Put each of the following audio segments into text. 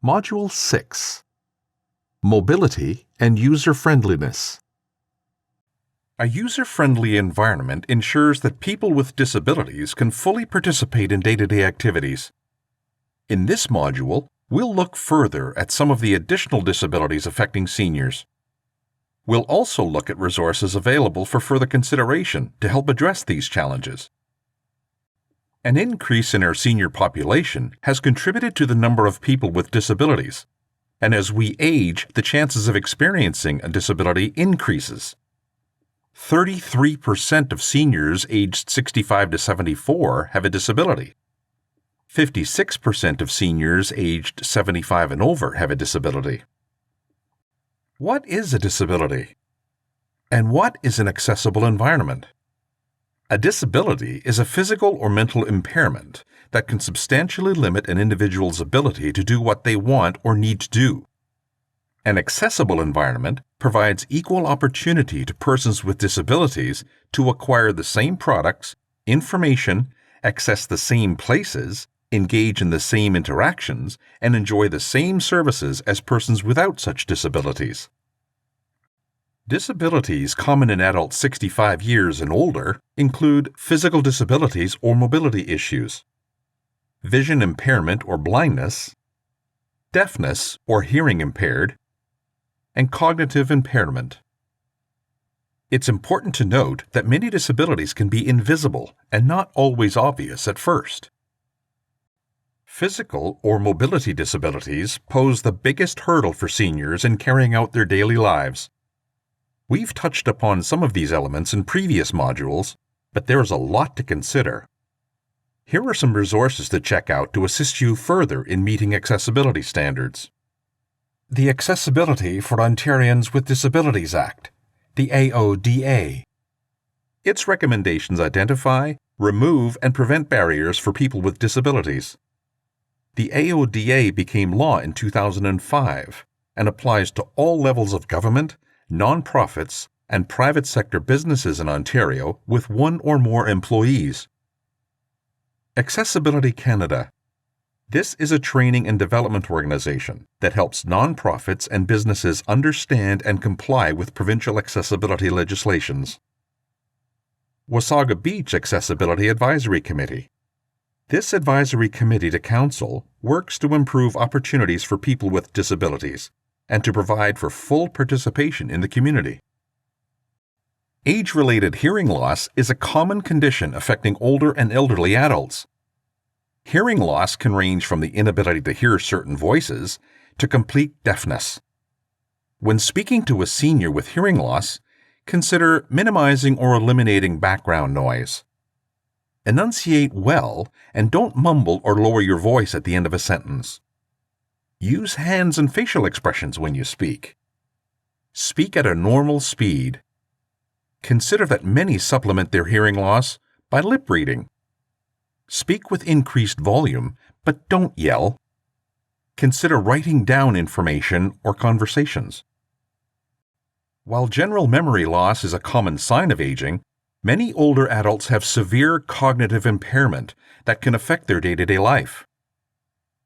Module 6. Mobility and User-Friendliness. A user-friendly environment ensures that people with disabilities can fully participate in day-to-day activities. In this module, we'll look further at some of the additional disabilities affecting seniors. We'll also look at resources available for further consideration to help address these challenges. An increase in our senior population has contributed to the number of people with disabilities, and as we age, the chances of experiencing a disability increases. 33% of seniors aged 65 to 74 have a disability. 56% of seniors aged 75 and over have a disability. What is a disability? And what is an accessible environment? A disability is a physical or mental impairment that can substantially limit an individual's ability to do what they want or need to do. An accessible environment provides equal opportunity to persons with disabilities to acquire the same products, information, access the same places, engage in the same interactions, and enjoy the same services as persons without such disabilities. Disabilities common in adults 65 years and older include physical disabilities or mobility issues, vision impairment or blindness, deafness or hearing impaired, and cognitive impairment. It's important to note that many disabilities can be invisible and not always obvious at first. Physical or mobility disabilities pose the biggest hurdle for seniors in carrying out their daily lives. We've touched upon some of these elements in previous modules, but there's a lot to consider. Here are some resources to check out to assist you further in meeting accessibility standards. The Accessibility for Ontarians with Disabilities Act, the AODA. Its recommendations identify, remove, and prevent barriers for people with disabilities. The AODA became law in 2005 and applies to all levels of government, non-profits, and private sector businesses in Ontario with one or more employees. Accessibility Canada. This is a training and development organization that helps non-profits and businesses understand and comply with provincial accessibility legislations. Wasaga Beach Accessibility Advisory Committee. This advisory committee to council works to improve opportunities for people with disabilities and to provide for full participation in the community. Age-related hearing loss is a common condition affecting older and elderly adults. Hearing loss can range from the inability to hear certain voices to complete deafness. When speaking to a senior with hearing loss, consider minimizing or eliminating background noise. Enunciate well and don't mumble or lower your voice at the end of a sentence. Use hands and facial expressions when you speak. Speak at a normal speed. Consider that many supplement their hearing loss by lip reading. Speak with increased volume, but don't yell. Consider writing down information or conversations. While general memory loss is a common sign of aging, many older adults have severe cognitive impairment that can affect their day-to-day life.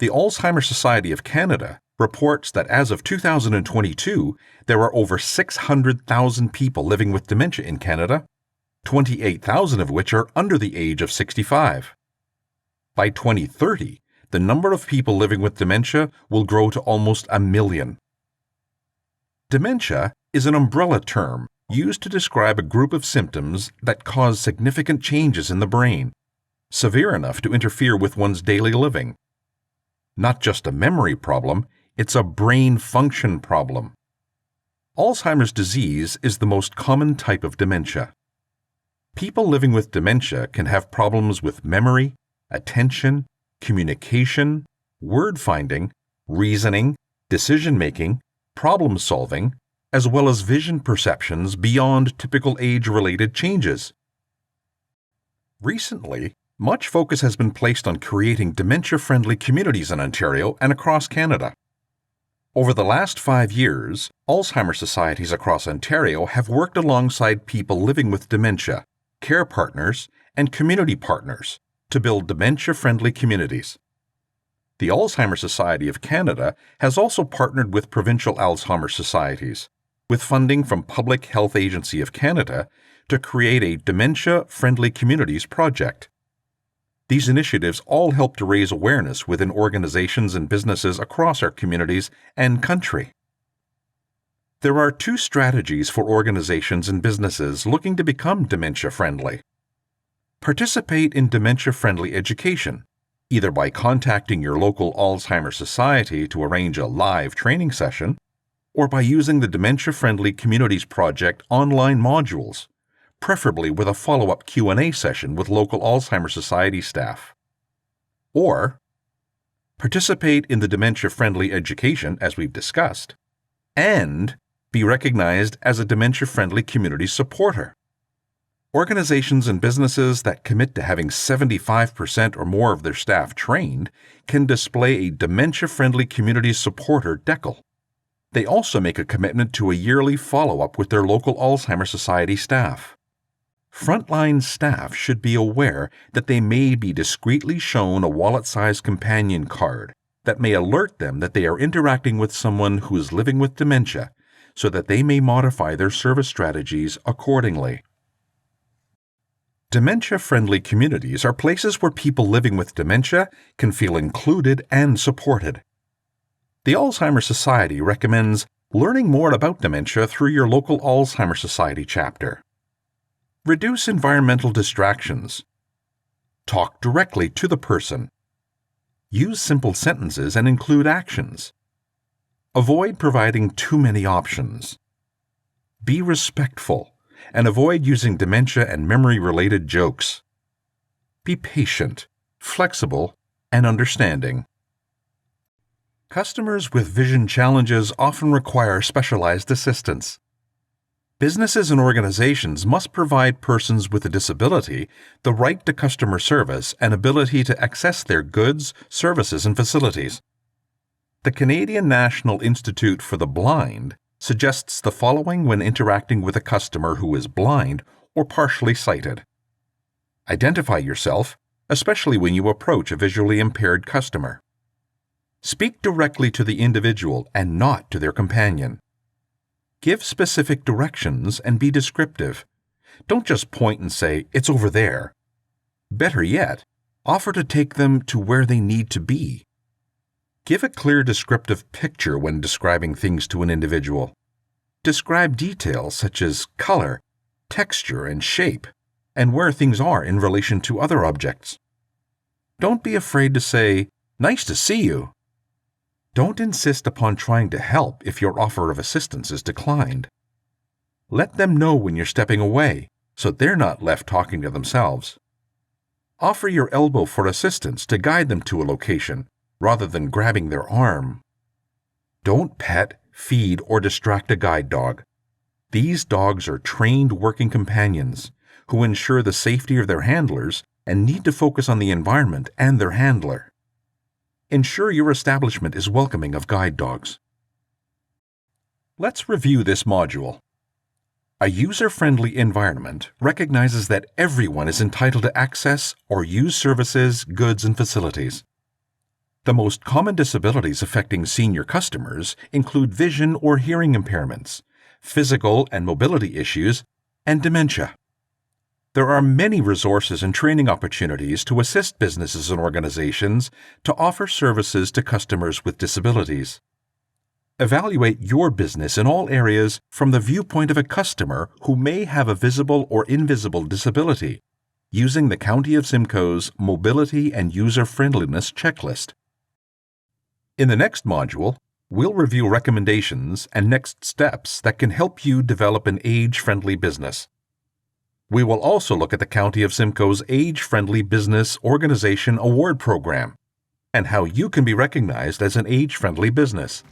The Alzheimer's Society of Canada reports that as of 2022, there are over 600,000 people living with dementia in Canada, 28,000 of which are under the age of 65. By 2030, the number of people living with dementia will grow to almost 1 million. Dementia is an umbrella term used to describe a group of symptoms that cause significant changes in the brain, severe enough to interfere with one's daily living. Not just a memory problem, it's a brain function problem. Alzheimer's disease is the most common type of dementia. People living with dementia can have problems with memory, attention, communication, word finding, reasoning, decision-making, problem-solving, as well as vision perceptions beyond typical age-related changes. Recently, much focus has been placed on creating dementia-friendly communities in Ontario and across Canada. Over the last 5 years, Alzheimer's societies across Ontario have worked alongside people living with dementia, care partners, and community partners to build dementia-friendly communities. The Alzheimer's Society of Canada has also partnered with provincial Alzheimer's societies, with funding from Public Health Agency of Canada, to create a Dementia-Friendly Communities project. These initiatives all help to raise awareness within organizations and businesses across our communities and country. There are two strategies for organizations and businesses looking to become dementia-friendly. Participate in dementia-friendly education, either by contacting your local Alzheimer's Society to arrange a live training session, or by using the Dementia-Friendly Communities Project online modules, preferably with a follow-up Q&A session with local Alzheimer's Society staff. Or, participate in the dementia-friendly education, as we've discussed, and be recognized as a dementia-friendly community supporter. Organizations and businesses that commit to having 75% or more of their staff trained can display a dementia-friendly community supporter decal. They also make a commitment to a yearly follow-up with their local Alzheimer's Society staff. Frontline staff should be aware that they may be discreetly shown a wallet-sized companion card that may alert them that they are interacting with someone who is living with dementia, so that they may modify their service strategies accordingly. Dementia-friendly communities are places where people living with dementia can feel included and supported. The Alzheimer's Society recommends learning more about dementia through your local Alzheimer's Society chapter. Reduce environmental distractions. Talk directly to the person. Use simple sentences and include actions. Avoid providing too many options. Be respectful and avoid using dementia and memory-related jokes. Be patient, flexible, and understanding. Customers with vision challenges often require specialized assistance. Businesses and organizations must provide persons with a disability the right to customer service and ability to access their goods, services, and facilities. The Canadian National Institute for the Blind suggests the following when interacting with a customer who is blind or partially sighted. Identify yourself, especially when you approach a visually impaired customer. Speak directly to the individual and not to their companion. Give specific directions and be descriptive. Don't just point and say, "It's over there." Better yet, offer to take them to where they need to be. Give a clear descriptive picture when describing things to an individual. Describe details such as color, texture, and shape, and where things are in relation to other objects. Don't be afraid to say, "Nice to see you." Don't insist upon trying to help if your offer of assistance is declined. Let them know when you're stepping away, so they're not left talking to themselves. Offer your elbow for assistance to guide them to a location, rather than grabbing their arm. Don't pet, feed, or distract a guide dog. These dogs are trained working companions who ensure the safety of their handlers and need to focus on the environment and their handler. Ensure your establishment is welcoming of guide dogs. Let's review this module. A user-friendly environment recognizes that everyone is entitled to access or use services, goods, and facilities. The most common disabilities affecting senior customers include vision or hearing impairments, physical and mobility issues, and dementia. There are many resources and training opportunities to assist businesses and organizations to offer services to customers with disabilities. Evaluate your business in all areas from the viewpoint of a customer who may have a visible or invisible disability, using the County of Simcoe's Mobility and User-Friendliness checklist. In the next module, we'll review recommendations and next steps that can help you develop an age-friendly business. We will also look at the County of Simcoe's Age-Friendly Business Organization Award Program and how you can be recognized as an age-friendly business.